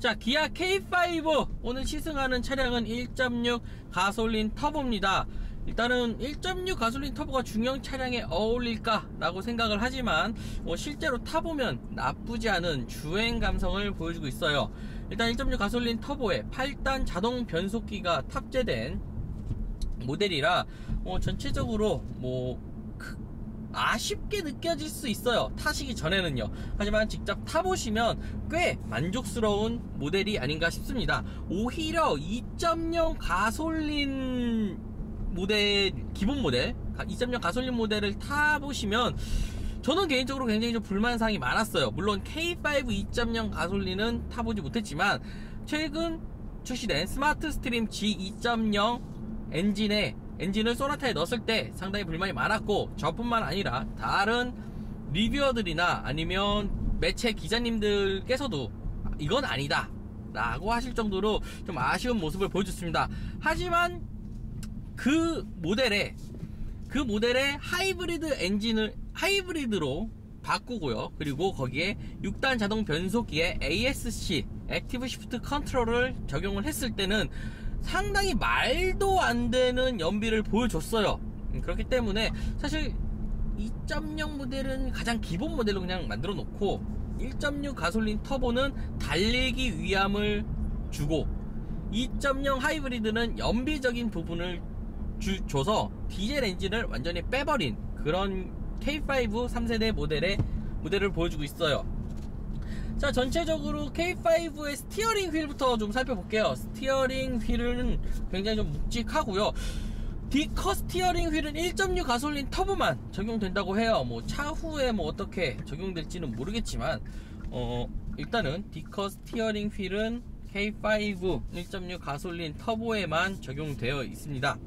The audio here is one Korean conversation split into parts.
자, 기아 K5 오늘 시승하는 차량은 1.6 가솔린 터보입니다. 일단은 1.6 가솔린 터보가 중형 차량에 어울릴까 라고 생각을 하지만 실제로 타보면 나쁘지 않은 주행 감성을 보여주고 있어요. 일단 1.6 가솔린 터보에 8단 자동 변속기가 탑재된 모델이라 전체적으로 아쉽게 느껴질 수 있어요, 타시기 전에는요. 하지만 직접 타보시면 꽤 만족스러운 모델이 아닌가 싶습니다. 오히려 2.0 가솔린 모델, 기본 모델 2.0 가솔린 모델을 타보시면 저는 개인적으로 굉장히 좀 불만사항이 많았어요. 물론 K5 2.0 가솔린은 타보지 못했지만 최근 출시된 스마트 스트림 G 2.0 엔진을 소나타에 넣었을 때 상당히 불만이 많았고, 저뿐만 아니라 다른 리뷰어들이나 아니면 매체 기자님들께서도 이건 아니다 라고 하실 정도로 좀 아쉬운 모습을 보여줬습니다. 하지만 그 모델의 하이브리드 엔진을 하이브리드로 바꾸고요, 그리고 거기에 6단 자동 변속기에 ASC 액티브 시프트 컨트롤을 적용을 했을 때는 상당히 말도 안 되는 연비를 보여줬어요. 그렇기 때문에 사실 2.0 모델은 가장 기본 모델로 그냥 만들어 놓고 1.6 가솔린 터보는 달리기 위함을 주고 2.0 하이브리드는 연비적인 부분을 줘서 디젤 엔진을 완전히 빼버린 그런 K5 3세대 모델을 보여주고 있어요. 자, 전체적으로 K5의 스티어링 휠부터 좀 살펴볼게요. 스티어링 휠은 굉장히 좀 묵직하고요. 디커 스티어링 휠은 1.6 가솔린 터보만 적용된다고 해요. 차후에 어떻게 적용될지는 모르겠지만 일단은 디커 스티어링 휠은 K5 1.6 가솔린 터보에만 적용되어 있습니다.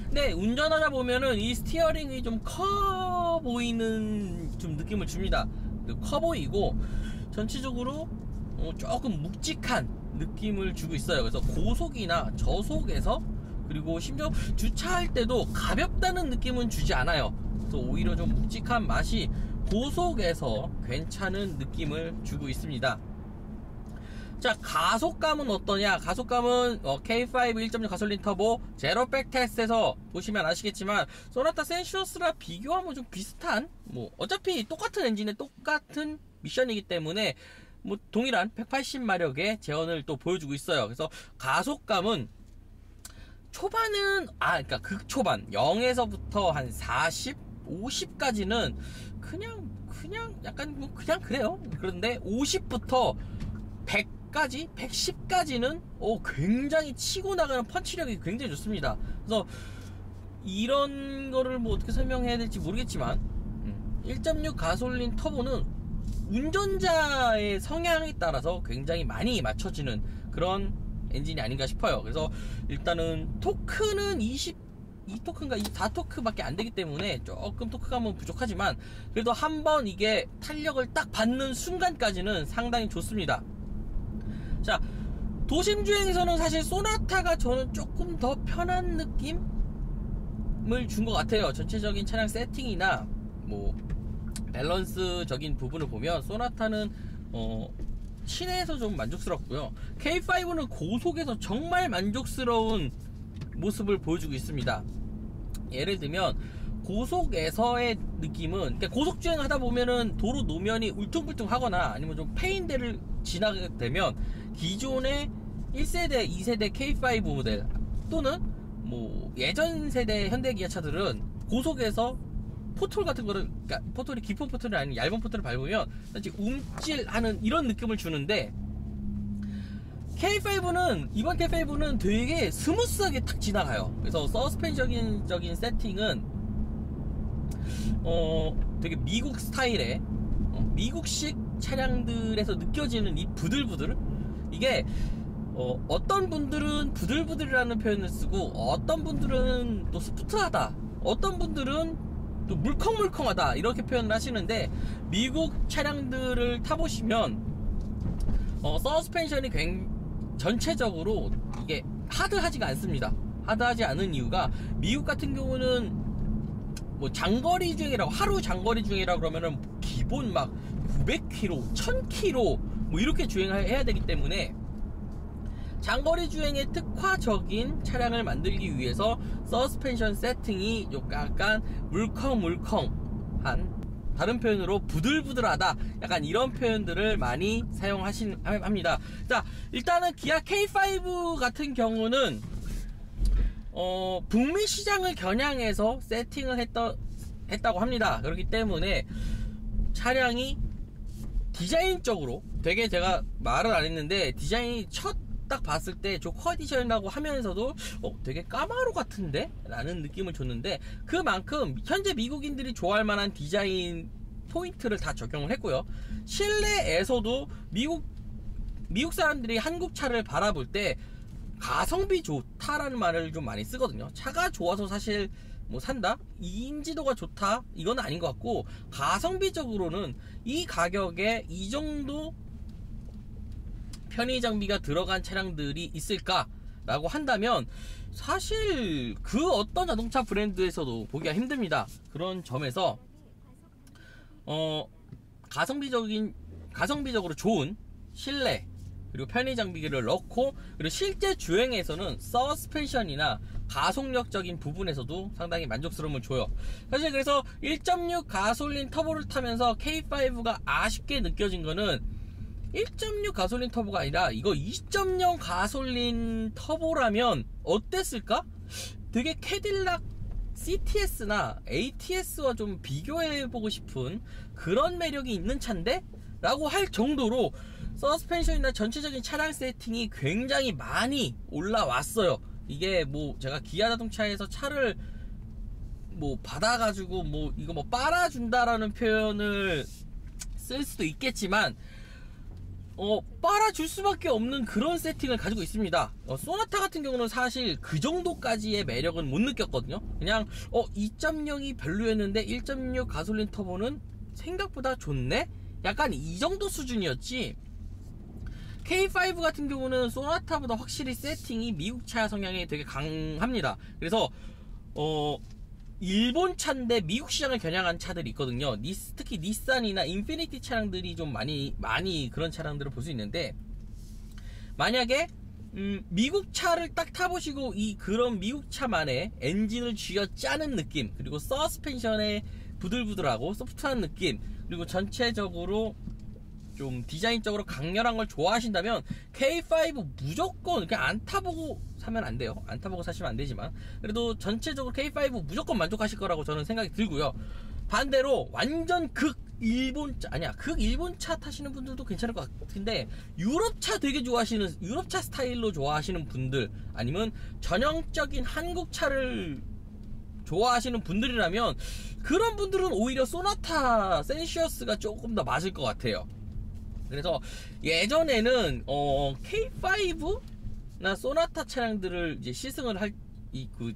근데 운전하다 보면은 이 스티어링이 좀 커 보이는 좀 느낌을 줍니다. 커 보이고 전체적으로 조금 묵직한 느낌을 주고 있어요. 그래서 고속이나 저속에서, 그리고 심지어 주차할 때도 가볍다는 느낌은 주지 않아요. 그래서 오히려 좀 묵직한 맛이 고속에서 괜찮은 느낌을 주고 있습니다. 자, 가속감은 어떠냐? 가속감은 K5 1.6 가솔린 터보 제로백 테스트에서 보시면 아시겠지만 소나타 센슈어스랑 비교하면 좀 비슷한, 어차피 똑같은 엔진에 똑같은 미션이기 때문에 동일한 180마력의 제원을 또 보여주고 있어요. 그래서 가속감은 초반은 그러니까 극초반 0에서부터 한 40, 50까지는 그냥 약간 그냥 그래요. 그런데 50부터 100까지, 110까지는 굉장히 치고 나가는 펀치력이 굉장히 좋습니다. 그래서 이런 거를 어떻게 설명해야 될지 모르겠지만 1.6 가솔린 터보는 운전자의 성향에 따라서 굉장히 많이 맞춰지는 그런 엔진이 아닌가 싶어요. 그래서 일단은 토크는 22토크인가 24토크 밖에 안 되기 때문에 조금 토크감은 부족하지만 그래도 한번 이게 탄력을 딱 받는 순간까지는 상당히 좋습니다. 자, 도심주행에서는 사실 소나타가 저는 조금 더 편한 느낌을 준 것 같아요. 전체적인 차량 세팅이나 밸런스적인 부분을 보면 소나타는 시내에서 좀 만족스럽고요, K5는 고속에서 정말 만족스러운 모습을 보여주고 있습니다. 예를 들면 고속에서의 느낌은, 그러니까 고속주행 하다 보면은 도로 노면이 울퉁불퉁 하거나 아니면 좀 페인대를 지나게 되면 기존의 1세대, 2세대 K5 모델 또는 예전 세대 현대기아차들은 고속에서 포톨 같은 거를, 그러니까 포톨이 깊은 포톨이 아닌 얇은 포톨을 밟으면 움찔하는 이런 느낌을 주는데 이번 K5는 되게 스무스하게 탁 지나가요. 그래서 서스펜션적인 세팅은 되게 미국 스타일의 미국식 차량들에서 느껴지는 이 부들부들, 이게 어떤 분들은 부들부들이라는 표현을 쓰고 어떤 분들은 또 스푸트하다, 어떤 분들은 또 물컹물컹하다 이렇게 표현을 하시는데, 미국 차량들을 타보시면 서스펜션이 전체적으로 이게 하드하지가 않습니다. 하드하지 않은 이유가, 미국 같은 경우는 장거리 중이라고, 하루 장거리 중이라고 그러면은 기본 900km, 1000km 뭐 이렇게 주행해야 되기 때문에 장거리 주행에 특화적인 차량을 만들기 위해서 서스펜션 세팅이 약간 물컹물컹한, 다른 표현으로 부들부들하다, 약간 이런 표현들을 많이 사용합니다. 자, 일단은 기아 K5 같은 경우는 북미 시장을 겨냥해서 세팅을 했다고 합니다. 그렇기 때문에 차량이 디자인적으로 되게, 제가 말을 안 했는데 디자인이 딱 봤을 때 저 컨디션이라고 하면서도 되게 까마로 같은데? 라는 느낌을 줬는데, 그만큼 현재 미국인들이 좋아할 만한 디자인 포인트를 다 적용을 했고요. 실내에서도 미국 사람들이 한국 차를 바라볼 때 가성비 좋다라는 말을 좀 많이 쓰거든요. 차가 좋아서 사실 뭐 산다? 인지도가 좋다? 이건 아닌 것 같고, 가성비적으로는 이 가격에 이 정도 편의 장비가 들어간 차량들이 있을까 라고 한다면 사실 그 어떤 자동차 브랜드에서도 보기가 힘듭니다. 그런 점에서 가성비적으로 좋은 실내 그리고 편의 장비를 넣고, 그리고 실제 주행에서는 서스펜션이나 가속력적인 부분에서도 상당히 만족스러움을 줘요. 사실 그래서 1.6 가솔린 터보를 타면서 K5가 아쉽게 느껴진 거는 1.6 가솔린 터보가 아니라 이거 2.0 가솔린 터보라면 어땠을까? 되게 캐딜락 CTS나 ATS와 좀 비교해보고 싶은 그런 매력이 있는 차인데? 라고 할 정도로 서스펜션이나 전체적인 차량 세팅이 굉장히 많이 올라왔어요. 이게 뭐 제가 기아 자동차에서 차를 뭐 받아가지고 뭐 이거 뭐 빨아준다라는 표현을 쓸 수도 있겠지만 빨아줄 수밖에 없는 그런 세팅을 가지고 있습니다. 소나타 같은 경우는 사실 그 정도까지의 매력은 못 느꼈거든요. 그냥 2.0이 별로였는데 1.6 가솔린 터보는 생각보다 좋네? 약간 이 정도 수준이었지, K5 같은 경우는 소나타보다 확실히 세팅이 미국 차 성향이 되게 강합니다. 그래서 일본 차인데 미국 시장을 겨냥한 차들이 있거든요. 특히 닛산이나 인피니티 차량들이 좀 많이 그런 차량들을 볼 수 있는데, 만약에 미국 차를 딱 타보시고 그런 미국 차만의 엔진을 쥐어짜는 느낌, 그리고 서스펜션의 부들부들하고 소프트한 느낌, 그리고 전체적으로 좀 디자인적으로 강렬한 걸 좋아하신다면 K5 무조건 그냥 안 타보고 사면 안 돼요. 안 타보고 사시면 안 되지만 그래도 전체적으로 K5 무조건 만족하실 거라고 저는 생각이 들고요. 반대로 완전 극 일본 차 타시는 분들도 괜찮을 것 같은데, 유럽차 되게 좋아하시는, 유럽차 스타일로 좋아하시는 분들, 아니면 전형적인 한국 차를 좋아하시는 분들이라면 그런 분들은 오히려 소나타 센시어스가 조금 더 맞을 것 같아요. 그래서 예전에는 K5나 소나타 차량들을 이제 시승을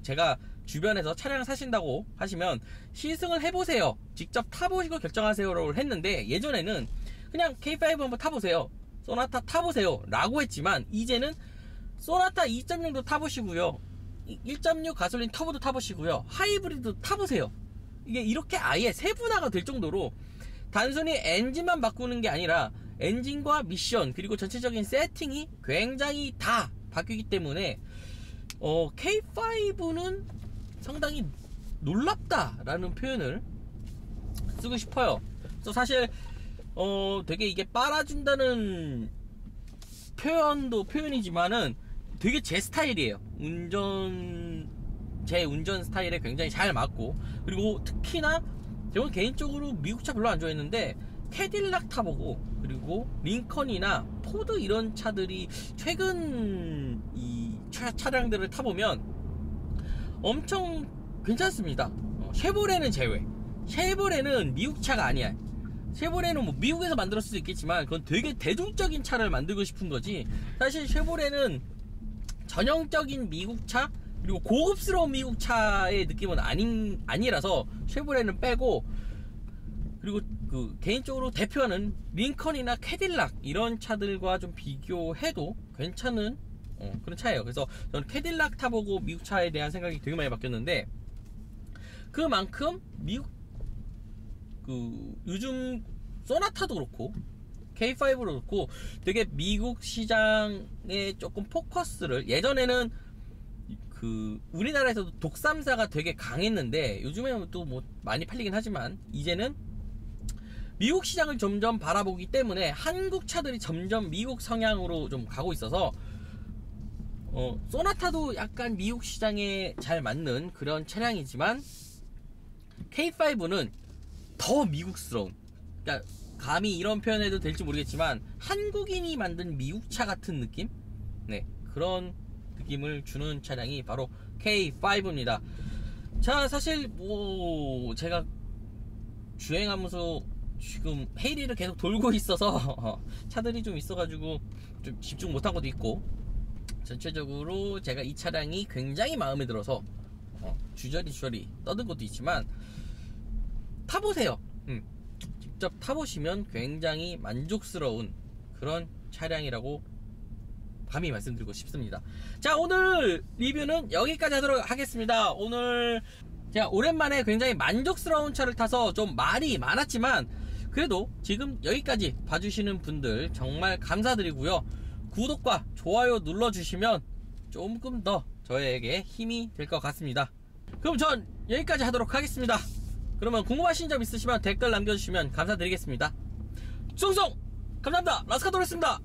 제가 주변에서 차량을 사신다고 하시면 시승을 해보세요, 직접 타보시고 결정하세요라고 했는데, 예전에는 그냥 K5 한번 타보세요, 소나타 타보세요 라고 했지만, 이제는 소나타 2.0도 타보시고요, 1.6 가솔린 터보도 타보시고요, 하이브리드도 타보세요. 이게 이렇게 아예 세분화가 될 정도로 단순히 엔진만 바꾸는 게 아니라 엔진과 미션 그리고 전체적인 세팅이 굉장히 다 바뀌기 때문에 K5는 상당히 놀랍다라는 표현을 쓰고 싶어요. 그래서 사실 되게 이게 빨아준다는 표현이지만은 되게 제 스타일이에요. 제 운전 스타일에 굉장히 잘 맞고, 그리고 특히나 저는 개인적으로 미국차 별로 안 좋아했는데 캐딜락 타보고, 그리고 링컨이나 포드 이런 차들이 최근 이 차량들을 타보면 엄청 괜찮습니다. 쉐보레는 제외. 쉐보레는 미국 차가 아니야. 쉐보레는 뭐 미국에서 만들었을 수도 있겠지만 그건 되게 대중적인 차를 만들고 싶은 거지, 사실 쉐보레는 전형적인 미국 차 그리고 고급스러운 미국 차의 느낌은 아니라서 쉐보레는 빼고, 그리고 개인적으로 대표하는 링컨이나 캐딜락 이런 차들과 좀 비교해도 괜찮은 그런 차예요. 그래서 저는 캐딜락 타보고 미국 차에 대한 생각이 되게 많이 바뀌었는데, 그만큼 미국 요즘 소나타도 그렇고 K5로 그렇고 되게 미국 시장에 조금 포커스를, 예전에는 그 우리나라에서도 독삼사가 되게 강했는데 요즘에는 또 뭐 많이 팔리긴 하지만 이제는 미국 시장을 점점 바라보기 때문에 한국 차들이 점점 미국 성향으로 좀 가고 있어서 소나타도 약간 미국 시장에 잘 맞는 그런 차량이지만 K5는 더 미국스러운, 그러니까 감히 이런 표현해도 될지 모르겠지만 한국인이 만든 미국차 같은 느낌? 네, 그런 느낌을 주는 차량이 바로 K5입니다. 자, 사실 뭐 제가 주행하면서 지금 헤이리를 계속 돌고 있어서 차들이 좀 있어가지고 좀 집중 못한 것도 있고, 전체적으로 제가 이 차량이 굉장히 마음에 들어서 주저리 떠든 것도 있지만 타보세요. 직접 타보시면 굉장히 만족스러운 그런 차량이라고 감히 말씀드리고 싶습니다. 자, 오늘 리뷰는 여기까지 하도록 하겠습니다. 오늘 제가 오랜만에 굉장히 만족스러운 차를 타서 좀 말이 많았지만 그래도 지금 여기까지 봐주시는 분들 정말 감사드리고요. 구독과 좋아요 눌러주시면 조금 더 저에게 힘이 될 것 같습니다. 그럼 전 여기까지 하도록 하겠습니다. 그러면 궁금하신 점 있으시면 댓글 남겨주시면 감사드리겠습니다. 숭숭 감사합니다. 라스카도르였습니다.